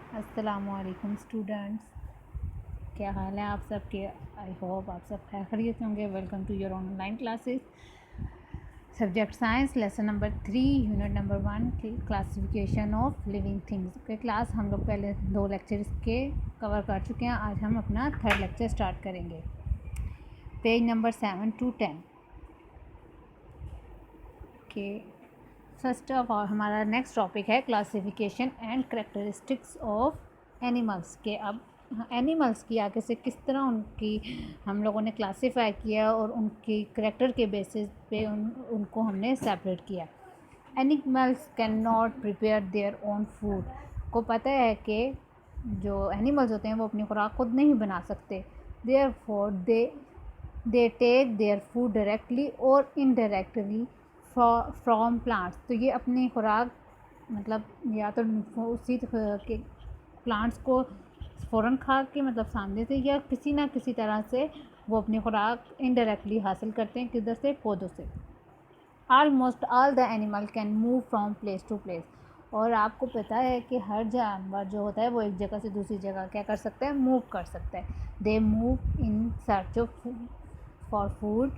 अस्सलामुअलैकुम स्टूडेंट्स, क्या हाल है आप सबके। आई होप आप सब खैरियत होंगे। Welcome to your online classes. Subject science, lesson number 3, unit number 1 की क्लासिफिकेशन ऑफ लिविंग थिंग्स के क्लास हम लोग पहले 2 लेक्चर्स के कवर कर चुके हैं। आज हम अपना 3rd लेक्चर स्टार्ट करेंगे। पेज नंबर 7 to 10 के फर्स्ट ऑफ ऑल हमारा नेक्स्ट टॉपिक है classification and characteristics of animals के। अब एनिमल्स की आगे से किस तरह उनकी हम लोगों ने क्लासीफाई किया और उनकी करेक्टर के बेसिस पे उनको हमने सेपरेट किया। Animals can not prepare their own food. को पता है कि जो एनिमल्स होते हैं वो अपनी खुराक खुद नहीं बना सकते। Therefore they take their food directly और इनडायरेक्टली फ्रॉम प्लांट्स। तो ये अपनी खुराक मतलब या तो उसी के प्लांट्स को फ़ौरन खा के मतलब सामने से, या किसी ना किसी तरह से वो अपनी खुराक इनडायरेक्टली हासिल करते हैं। किधर से? पौधों से। Almost all the animal can move from place to place. और आपको पता है कि हर जानवर जो होता है वो एक जगह से दूसरी जगह क्या कर सकता है? मूव कर सकता है। They move in search of for food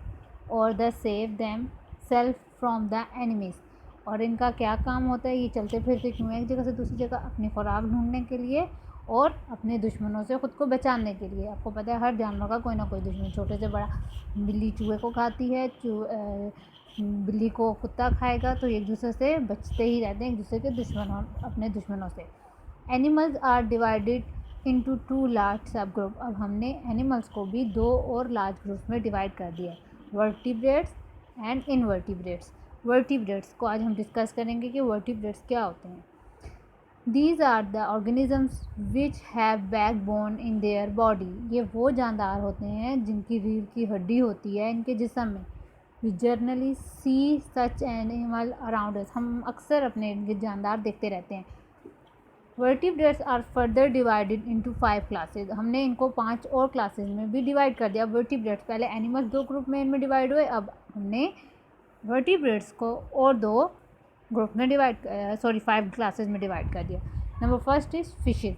और the save them self from the enemies. और इनका क्या काम होता है? ये चलते फिरते क्यों है एक जगह से दूसरी जगह? अपनी खुराक ढूंढने के लिए और अपने दुश्मनों से ख़ुद को बचाने के लिए। आपको पता है हर जानवर का कोई ना कोई दुश्मन, छोटे से बड़ा। बिल्ली चूहे को खाती है, बिल्ली को कुत्ता खाएगा, तो एक दूसरे से बचते ही रहते हैं, एक दूसरे के दुश्मनों, अपने दुश्मनों से। Animals are divided into 2 large sub group. अब हमने एनिमल्स को भी 2 और लार्ज ग्रुप्स में डिवाइड कर दिया, वर्टिब्रेट्स एंड इनवर्टिब्रेट्स। वर्टिब्रेट्स को आज हम डिस्कस करेंगे कि वर्टिब्रेट्स क्या होते हैं। These are the organisms which have backbone in their body। ये वो जानदार होते हैं जिनकी रीढ़ की हड्डी होती है इनके जिस्म में। We generally see such animal around us। हम अक्सर अपने इनके जानदार देखते रहते हैं। Vertebrates are further divided into 5 classes। हमने इनको 5 और क्लासेस में भी डिवाइड कर दिया। वर्टिब्रेट्स पहले एनिमल्स 2 ग्रुप में इनमें डिवाइड हुए, अब हमने वर्टिब्रेट्स को और 2 ग्रुप में डिवाइड 5 क्लासेस में डिवाइड कर दिया। Number first is fishes.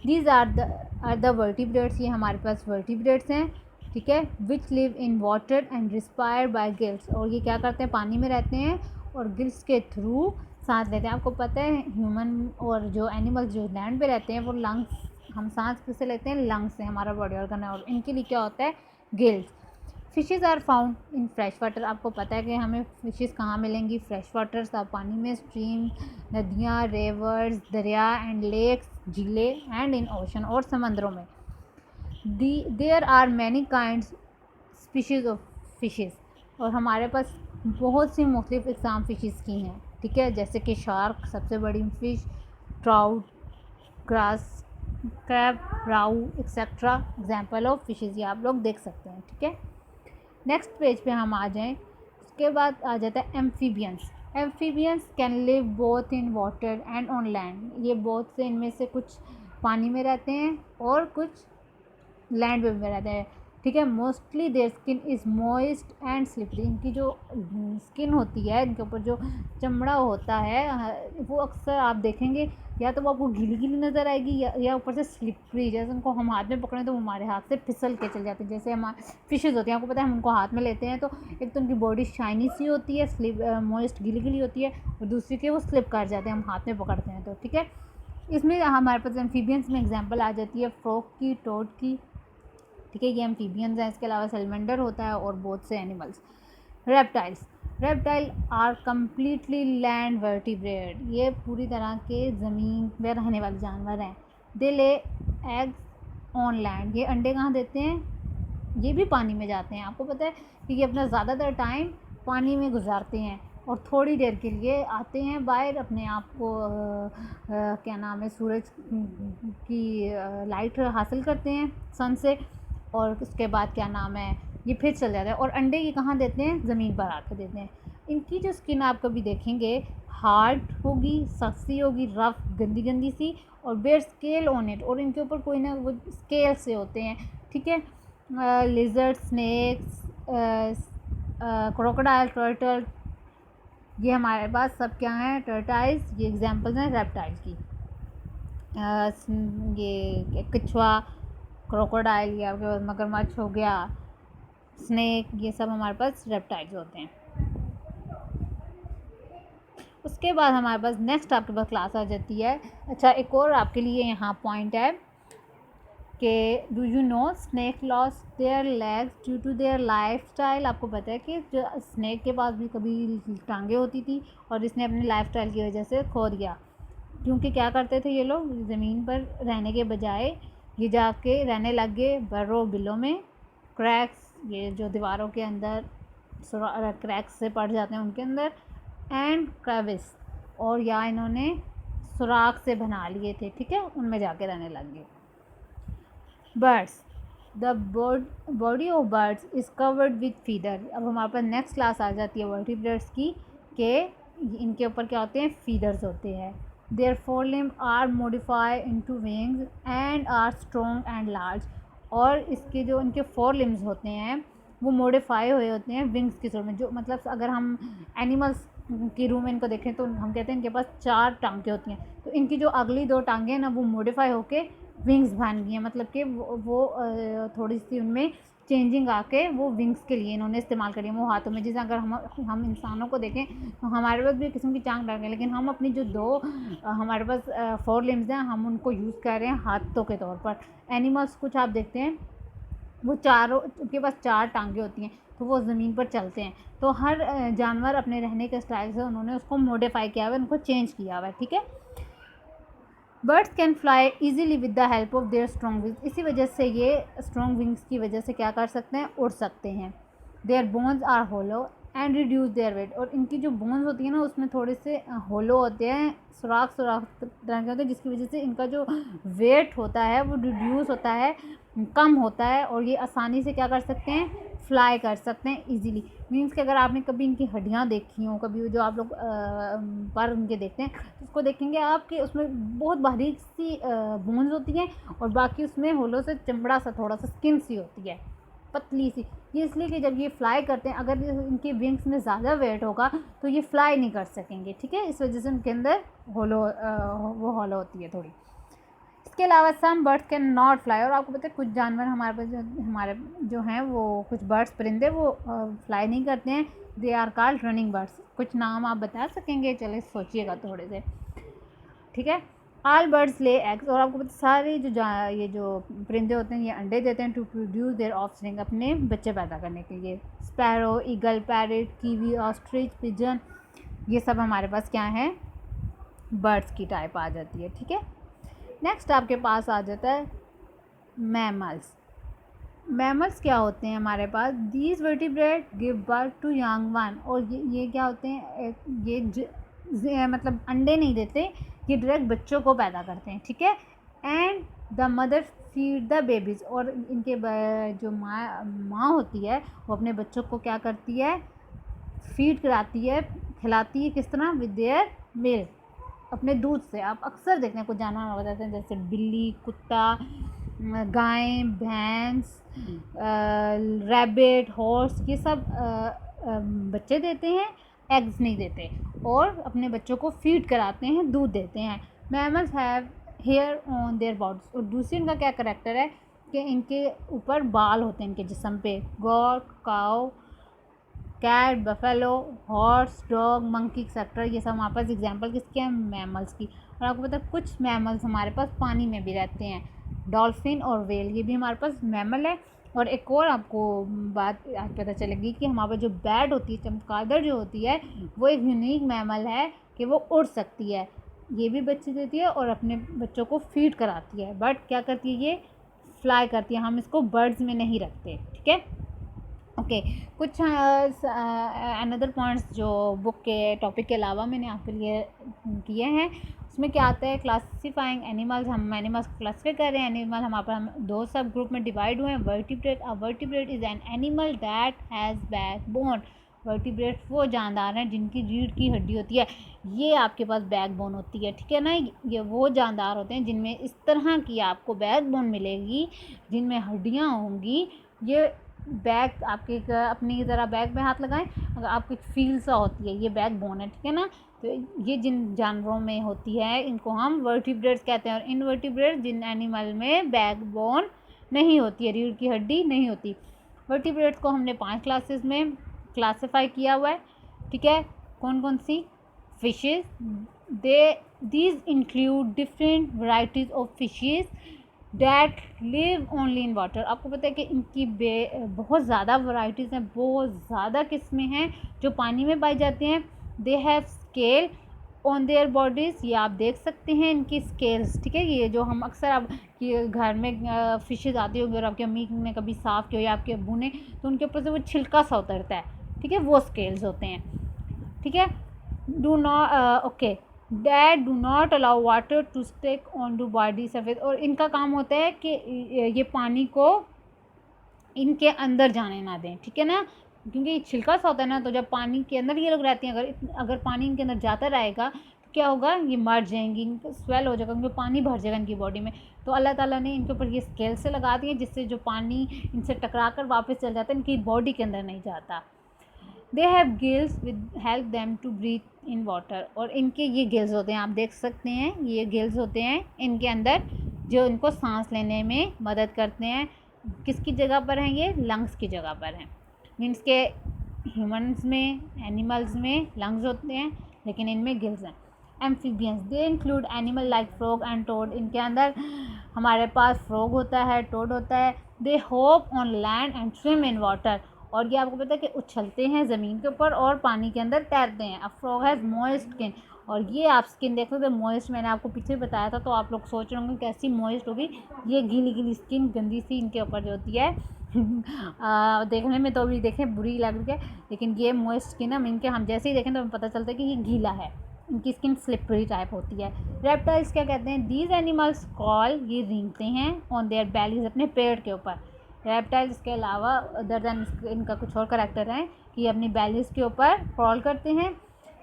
These are the vertebrates. ये हमारे पास वर्टिब्रेट्स हैं, ठीक है, which live in water and respire by gills. और ये क्या करते हैं? पानी में रहते हैं और गिल्स के थ्रू सांस लेते हैं। आपको पता है ह्यूमन और जो एनिमल्स जो लैंड पे रहते हैं वो लंग्स, हम सांस किससे लेते हैं? लंग्स से, हमारा बॉडी ऑर्गन है। और इनके लिए क्या होता है? Gills. Fishes are found in fresh water. आपको पता है कि हमें फिशेज़ कहाँ मिलेंगी? फ्रेश वाटर, साफ पानी में, स्ट्रीम, नदियाँ, रिवर्स, दरिया एंड लेक्स, झीलें, एंड इन ओशन, और समंदरों में। There are many kinds species of fishes. और हमारे पास बहुत सी मुख्तलिफ इकसाम फिशेज़ की हैं, ठीक है, जैसे कि शार्क सबसे बड़ी fish, trout, grass crab, rohu etcetera example of fishes. ये आप लोग देख सकते हैं, ठीक है। नेक्स्ट पेज पे हम आ जाएं। उसके बाद आ जाता है amphibians. Amphibians can live both in water and on land. ये बहुत से इनमें से कुछ पानी में रहते हैं और कुछ लैंड पे भी रहते हैं, ठीक है। Mostly their skin is moist and slippery. इनकी जो स्किन होती है, इनके ऊपर जो चमड़ा होता है, वो अक्सर आप देखेंगे या तो वो आपको गीली गीली नज़र आएगी या ऊपर से स्लिपरी। जैसे उनको हम हाथ में पकड़ें तो वो हमारे हाथ से फिसल के चल जाते हैं। जैसे हमारे फिशेज़ होती हैं, आपको पता है हम उनको हाथ में लेते हैं तो एक तो उनकी बॉडी शाइनी सी होती है, स्लिप मॉइस्ट गीली गीली होती है, और दूसरी के वो स्लिप कर जाते हैं हम हाथ में पकड़ते हैं तो, ठीक है। इसमें हमारे पास एम्फीबियंस में एग्जाम्पल आ जाती है फ्रॉग की, टोड की, ठीक है, ये एम्फीबियंस हैं। इसके अलावा सैलमेंडर होता है और बहुत से animals. Reptiles. Reptile are completely land vertebrate. ये पूरी तरह के ज़मीन में रहने वाले जानवर हैं। दे ले एग्स ऑन लैंड। ये अंडे कहाँ देते हैं? ये भी पानी में जाते हैं। आपको पता है कि ये अपना ज़्यादातर टाइम पानी में गुजारते हैं और थोड़ी देर के लिए आते हैं बाहर, अपने आप को क्या नाम है, सूरज की लाइट हासिल करते हैं सन से, और उसके बाद क्या नाम है, ये फिर चल जाता है। और अंडे ये कहाँ देते हैं? ज़मीन पर आकर देते हैं। इनकी जो स्किन आप कभी देखेंगे हार्ड होगी, सख्ती होगी, रफ, गंदी गंदी सी, और बेयर स्केल ऑन इट, और इनके ऊपर कोई ना वो स्केल से होते हैं, ठीक है। लिजर्ड, स्नेक्स, क्रोकोडाइल, टर्टल, ये हमारे पास सब क्या हैं? टर्टाइल्स। ये एग्जांपल्स हैं रेप्टाइल्स की। ये कछुआ, क्रोकोडाइल या मगरमच्छ हो गया, स्नेक, ये सब हमारे पास रेप्टाइल्स होते हैं। उसके बाद हमारे पास नेक्स्ट आपके पास क्लास आ जाती है। अच्छा, एक और आपके लिए यहाँ पॉइंट है कि do you know snake loss their legs due to their life style. आपको पता है कि जो स्नेक के पास भी कभी टांगे होती थी और इसने अपनी लाइफ स्टाइल की वजह से खो दिया, क्योंकि क्या करते थे ये लोग, ज़मीन पर रहने के बजाय ये जाके रहने लग गए बर्रो बिलों में, क्रैक्स, ये जो दीवारों के अंदर क्रैक्स से पड़ जाते हैं उनके अंदर, एंड क्रेविस, और या इन्होंने सुराख से बना लिए थे, ठीक है, उनमें जाके रहने लग गए। Birds, the body of birds is covered with feather. अब हमारे पास नेक्स्ट क्लास आ जाती है वर्टिब्रेट्स की, कि इनके ऊपर क्या होते हैं, फीदर्स होते हैं। Their fore limb are modified into wings and are strong and large. और इसके जो इनके 4 लिम्स होते हैं वो मॉडिफाई हुए होते हैं विंग्स के रूप में। जो मतलब अगर हम एनिमल्स के रूम में इनको देखें तो हम कहते हैं इनके पास 4 टांगें होती हैं, तो इनकी जो अगली 2 टांगें हैं ना वो मॉडिफाई होके विंग्स बन गई हैं, मतलब कि वो थोड़ी सी उनमें चेंजिंग आके वो विंग्स के लिए इन्होंने इस्तेमाल करी है। वो हाथों में, जैसे अगर हम इंसानों को देखें तो हमारे पास भी किस्म की टांग टांग, लेकिन हम अपनी जो 2 हमारे पास 4 लिम्स हैं हम उनको यूज़ कर रहे हैं हाथों के तौर पर। एनिमल्स कुछ आप देखते हैं वो चारों, उनके पास 4 टांगें होती हैं, तो वो ज़मीन पर चलते हैं। तो हर जानवर अपने रहने के स्टाइल से उन्होंने उसको मॉडिफाई किया हुआ है, उनको चेंज किया हुआ है, ठीक है। Birds can fly easily with the help of their strong wings. इसी वजह से ये स्ट्रॉन्ग विंग्स की वजह से क्या कर सकते हैं, उड़ सकते हैं। Their bones are hollow and reduce their weight. और इनकी जो बोन्स होती है ना उसमें थोड़े से होलो होते हैं, सुराख तरह के होते हैं, जिसकी वजह से इनका जो वेट होता है वो रिड्यूस होता है, कम होता है, और ये आसानी से क्या कर सकते हैं, फ्लाई कर सकते हैं इजीली। मीन्स कि अगर आपने कभी इनकी हड्डियाँ देखी हों, कभी जो आप लोग पर उनके देखते हैं तो उसको देखेंगे आप कि उसमें बहुत बारीक सी बोन्स होती हैं और बाकी उसमें होलों से चमड़ा सा, थोड़ा सा स्किन सी होती है, पतली सी। ये इसलिए कि जब ये फ्लाई करते हैं, अगर इनके विंग्स में ज़्यादा वेट होगा तो ये फ्लाई नहीं कर सकेंगे, ठीक है, इस वजह से उनके अंदर वो होलो होती है थोड़ी। इसके अलावा some birds can not fly. और आपको पता है कुछ जानवर हमारे पास हमारे जो हैं वो कुछ बर्ड्स, परिंदे, वो फ्लाई नहीं करते हैं। They are called running birds. कुछ नाम आप बता सकेंगे, चले सोचिएगा थोड़े से, ठीक है। All birds lay eggs. और आपको पता सारे ये जो परिंदे होते हैं ये अंडे देते हैं टू प्रोड्यूस देयर ऑफस्प्रिंग, अपने बच्चे पैदा करने के लिए। Sparrow, eagle, parrot, kiwi, ostrich, pigeon, ये सब हमारे पास क्या है, बर्ड्स की टाइप आ जाती है, ठीक है। नेक्स्ट आपके पास आ जाता है मैमल्स। मैमल्स क्या होते हैं हमारे पास, these vertebrate give birth to young one. और ये क्या होते हैं, ये मतलब अंडे नहीं देते, ये डायरेक्ट बच्चों को पैदा करते हैं, ठीक है। And the mother feed the babies. और इनके जो माँ होती है वो अपने बच्चों को क्या करती है, फीड कराती है, खिलाती है, किस तरह, विद देयर मिल्क, अपने दूध से। आप अक्सर देखते हैं कुछ जानवर बताते हैं जैसे बिल्ली, कुत्ता, गाय, भैंस, रैबिट, हॉर्स, ये सब बच्चे देते हैं, एग्स नहीं देते, और अपने बच्चों को फीड कराते हैं, दूध देते हैं। Mammals have hair on their bodies. और दूसरी इनका क्या करेक्टर है कि इनके ऊपर बाल होते हैं इनके जिस्म पे। Goat, cow, cat, buffalo, horse, dog, monkey etcetera, ये सब हमारे पास एग्जांपल किसके हैं, मैमल्स की। और आपको पता है कुछ मैमल्स हमारे पास पानी में भी रहते हैं, डॉल्फिन और वेल, ये भी हमारे पास मैमल है। और एक और आपको बात आज पता चलेगी कि हमारे पास जो बैट होती है, चमगादड़ जो होती है, वो एक यूनिक मैमल है कि वो उड़ सकती है, ये भी बच्चे देती है और अपने बच्चों को फीड कराती है, बट क्या करती है, ये फ्लाई करती है, हम इसको बर्ड्स में नहीं रखते, ठीक है। ओके, कुछ अनदर पॉइंट्स जो बुक के टॉपिक के अलावा मैंने आपके लिए किए हैं, उसमें क्या आता है, क्लासिफाइंग एनिमल्स। हम एनिमल्स को क्लासीफाई कर रहे हैं। एनिमल हमारे पास हम 2 सब ग्रुप में डिवाइड हुए हैं। Vertebrate, a vertebrate is an animal that has backbone. Vertebrate वो जानदार हैं जिनकी रीढ़ की हड्डी होती है, ये आपके पास बैकबोन होती है, ठीक है ना। ये वो जानदार होते हैं जिनमें इस तरह की आपको बैकबोन मिलेगी, जिनमें हड्डियाँ होंगी। ये बैक आपके अपनी ज़रा बैक में हाथ लगाएं, अगर आपको एक फील सा होती है, ये बैक बोन है, ठीक है ना। तो ये जिन जानवरों में होती है इनको हम वर्टिब्रेट्स कहते हैं। और इनवर्टिब्रेट्स जिन एनिमल में बैकबोन नहीं होती है, रीढ़ की हड्डी नहीं होती। वर्टिब्रेट्स को हमने 5 क्लासेस में क्लासिफाई किया हुआ है, ठीक है। कौन कौन सी? Fishes, these include different varieties of fishes that live only in water। आपको पता है कि इनकी बहुत ज़्यादा वैरायटीज़ हैं, बहुत ज़्यादा किस्में हैं जो पानी में पाई जाती हैं। They have scale on their bodies, ये आप देख सकते हैं इनकी स्केल्स, ठीक है। ये जो हम अक्सर आप कि घर में फिशेज आती होंगी और आपकी अम्मी ने कभी साफ़ किया या आपके अब्बू ने, तो उनके ऊपर से वो छिलका सा उतरता है, ठीक है, वो स्केल्स होते हैं, ठीक है। Do not okay that do not allow water to stick on to body surface. और इनका काम होता है कि ये पानी को इनके अंदर जाने ना दें, ठीक है ना, क्योंकि ये छिलका सा होता है ना, तो जब पानी के अंदर ये लोग रहते हैं, अगर पानी इनके अंदर जाता रहेगा तो क्या होगा, ये मर जाएंगी, इनका स्वेल हो जाएगा, क्योंकि पानी भर जाएगा इनकी बॉडी में। तो अल्लाह ताला ने इनके ऊपर ये स्केल से लगा दिए जिससे जो पानी इनसे टकरा कर वापस चल जाता है, इनकी बॉडी के अंदर नहीं जाता। They have gills with help them to breathe in water. और इनके ये गिल्स होते हैं, आप देख सकते हैं ये गिल्स होते हैं इनके अंदर, जो इनको सांस लेने में मदद करते हैं। किसकी जगह पर हैं ये? लंग्स की जगह पर हैं। मीन्स के ह्यूमन्स में, एनिमल्स में लंग्स होते हैं लेकिन इनमें गिल्स हैं। Amphibians, they include animal like frog and toad. इनके अंदर हमारे पास फ्रॉग होता है, टोड होता है। They hop on land and swim in water. और ये आपको पता है कि उछलते हैं ज़मीन के ऊपर और पानी के अंदर तैरते हैं। A frog has moist skin. और ये आप स्किन देख सकते हो, मॉइस्ट मैंने आपको पीछे बताया था, तो आप लोग सोच रहे होंगे कैसी मॉइस्ट होगी। ये गीली गीली स्किन, गंदी सी इनके ऊपर जो होती है देखने में तो अभी देखें बुरी लग रही है, लेकिन ये मॉइस्ट स्किन है इनके, हम जैसे ही देखें तो हमें पता चलता है कि ये गीला है। इनकी स्किन स्लिपरी टाइप होती है। रेप्टाइल्स क्या कहते हैं? दीज एनिमल्स कॉल, ये रेंगते हैं ऑन देयर बैलीज, अपने पेड़ के ऊपर। रेप्टाइल्स के अलावा अदर दैन इनका कुछ और करैक्टर है कि ये अपनी बैलीज के ऊपर क्रॉल करते हैं।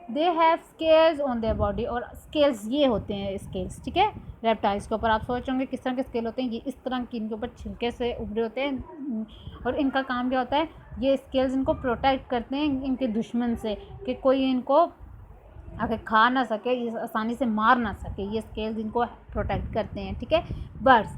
They have scales on their body. और स्केल्स ये होते हैं स्केल्स, ठीक है, रेप्टाइल्स के ऊपर। आप सोचोगे किस तरह के स्केल होते हैं, ये इस तरह की इनके ऊपर छिलके से उभरे होते हैं। और इनका काम क्या होता है, ये स्केल्स इनको प्रोटेक्ट करते हैं इनके दुश्मन से, कि कोई इनको अगर खा ना सके, ये आसानी से मार ना सके, ये स्केल्स इनको प्रोटेक्ट करते हैं, ठीक है। Birds,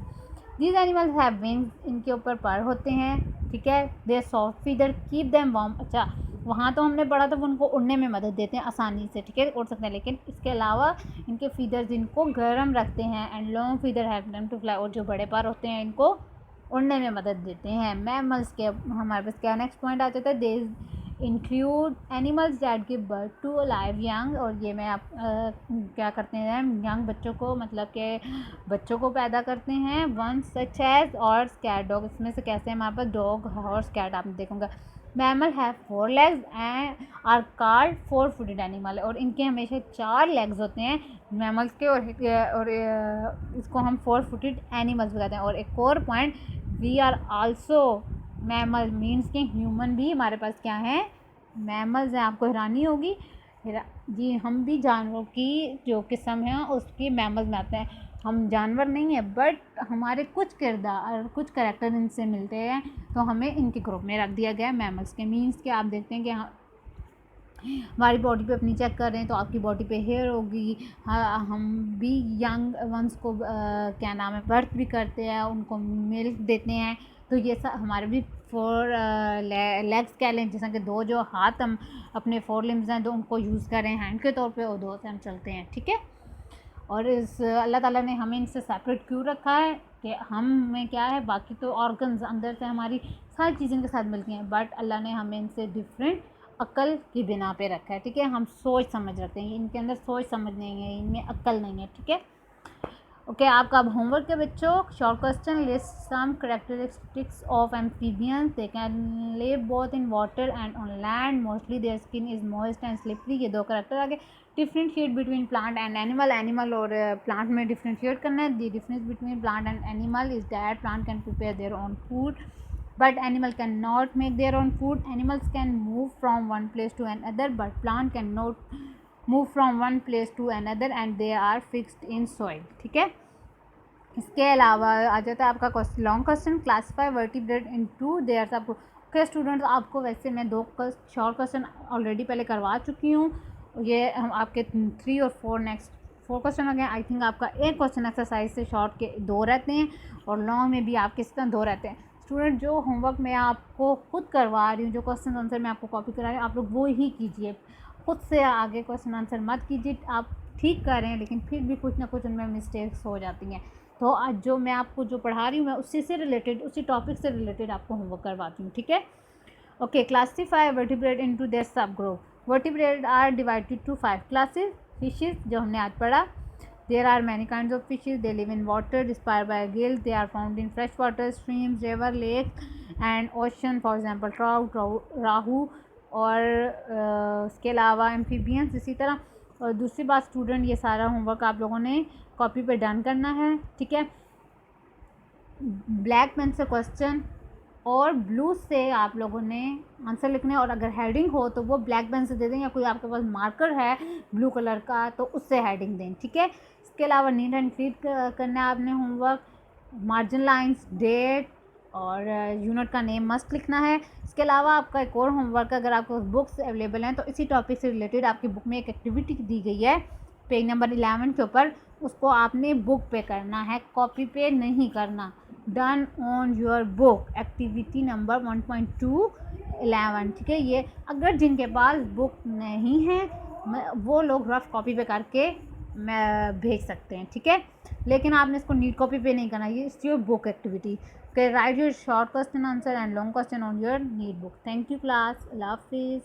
these animals have wings, इनके ऊपर पर होते हैं, ठीक है। They soft feather keep them warm. अच्छा, वहाँ तो हमने पढ़ा था वो उनको उड़ने में मदद देते हैं आसानी से, ठीक है, उड़ सकते हैं, लेकिन इसके अलावा इनके फीदर्स इनको गर्म रखते हैं। And long feather have them to fly. और जो बड़े पर होते हैं इनको उड़ने में मदद देते हैं। मैमल्स के हमारे पास क्या नेक्स्ट पॉइंट आ जाता है, they include animals that give birth to live young. और ये मैं आप क्या करते हैं, यंग बच्चों को, मतलब के बच्चों को पैदा करते हैं। वन सच एज और कैट डॉग, इसमें से कैसे हमारे पास डॉग, हॉर्स, कैट आप देखूँगा। Mammal have 4 legs and are called 4 footed animal. और इनके हमेशा 4 लेग्स होते हैं मैमल्स के, और इसको हम 4 फूटेड एनिमल्स कहते हैं। और एक और point, we are also mammal, means के ह्यूमन भी हमारे पास क्या है, मैमल्स हैं। आपको हैरानी होगी जी, हम भी जानवरों की जो किस्म है उसकी मैमल्स में आते हैं। हम जानवर नहीं है, बट हमारे कुछ किरदार, कुछ करैक्टर इनसे मिलते हैं, तो हमें इनके ग्रुप में रख दिया गया है मैमल्स के। मीन्स के आप देखते हैं कि हमारी बॉडी पे अपनी चेक कर रहे हैं तो आपकी बॉडी पे हेयर होगी। हाँ, हम भी यंग वंस को क्या नाम है, बर्थ भी करते हैं, उनको मिल्क देते हैं। तो ये सब हमारे भी 4 लेग्स कह लें, जैसा कि 2 जो हाथ हम अपने 4 लिम्स हैं तो उनको यूज़ करें हैंड के तौर पे, और 2 से हम चलते हैं, ठीक है। और इस अल्लाह ताला ने हमें इनसे सेपरेट क्यों रखा है कि हम में क्या है, बाकी तो ऑर्गन्स अंदर से हमारी सारी चीज़ें इनके साथ मिलती हैं, बट अल्लाह ने हमें इनसे डिफरेंट अक्ल की बिना पे रखा है, ठीक है। हम सोच समझ रखते हैं, इनके अंदर सोच समझ नहीं है, इनमें अक्ल नहीं है, ठीक है। ओके, आपका अब होमवर्क है बच्चों। Short question, list some characteristics of amphibians. They can live both in water and on land. Mostly their skin is moist and slippery. ये 2 कैरेक्टर आगे। Differentiate between plant and animal. Animal और plant में differentiate करना है। The difference between plant and animal is that plant can prepare their own food but animal cannot make their own food. Animals can move from one place to another but plant cannot move from one place to another and they are fixed in soil, ठीक है। इसके अलावा आ जाता है आपका long question, classify vertebrate into theirs. आपको okay students, आपको वैसे मैं 2 शॉर्ट क्वेश्चन ऑलरेडी पहले करवा चुकी हूँ, ये हम आपके 3 और 4 क्वेश्चन हो गए। आई थिंक आपका एक क्वेश्चन एक्सरसाइज से शॉर्ट के 2 रहते हैं और लॉन्ग में भी आपके इस तरह 2 रहते हैं। स्टूडेंट, जो होमवर्क मैं आपको खुद करवा रही हूँ, जो क्वेश्चन आंसर मैं आपको कॉपी करा रही हूँ, आप लोग वो ही कीजिए, खुद से आगे क्वेश्चन आंसर मत कीजिए। आप ठीक कर रहे हैं लेकिन फिर भी कुछ ना कुछ उनमें मिस्टेक्स हो जाती हैं। तो आज जो मैं आपको जो पढ़ा रही हूँ, मैं उसी से रिलेटेड, उसी टॉपिक से रिलेटेड आपको होमवर्क करवाती हूँ, ठीक है। Okay, classify vertebrate into their sub group. Vertebrate are divided to 5 classes. Fishes, जो हमने आज पढ़ा, there are many kinds of fishes. They live in water, inspired by gills. They are found in freshwater streams, river, lake and ocean, for example trout, राहू। और इसके अलावा amphibians इसी तरह। और दूसरी बात स्टूडेंट, ये सारा होमवर्क आप लोगों ने कॉपी पे डन करना है, ठीक है। ब्लैक पेन से क्वेश्चन और ब्लू से आप लोगों ने आंसर लिखने, और अगर हेडिंग हो तो वो ब्लैक पेन से दे दें, या कोई आपके पास मार्कर है ब्लू कलर का तो उससे हेडिंग दें, ठीक है। इसके अलावा नीड एंड फीड करना है आपने होमवर्क। मार्जिन लाइंस, डेट और यूनिट का नेम मस्ट लिखना है। इसके अलावा आपका एक और होमवर्क, अगर आपको बुक्स अवेलेबल हैं तो इसी टॉपिक से रिलेटेड आपकी बुक में एक एक्टिविटी दी गई है पेज नंबर 11 के ऊपर, उसको आपने बुक पे करना है, कॉपी पे नहीं करना। Done on your book, activity number 1.211, ठीक है। ये अगर जिनके पास बुक नहीं है वो लोग रफ कॉपी पे करके भेज सकते हैं, ठीक है। लेकिन आपने इसको नीट कॉपी पे नहीं करना, ये it's your book activity. Write your short question answer and long question on your neat book. Thank you class, अल्लाह हाफिज़।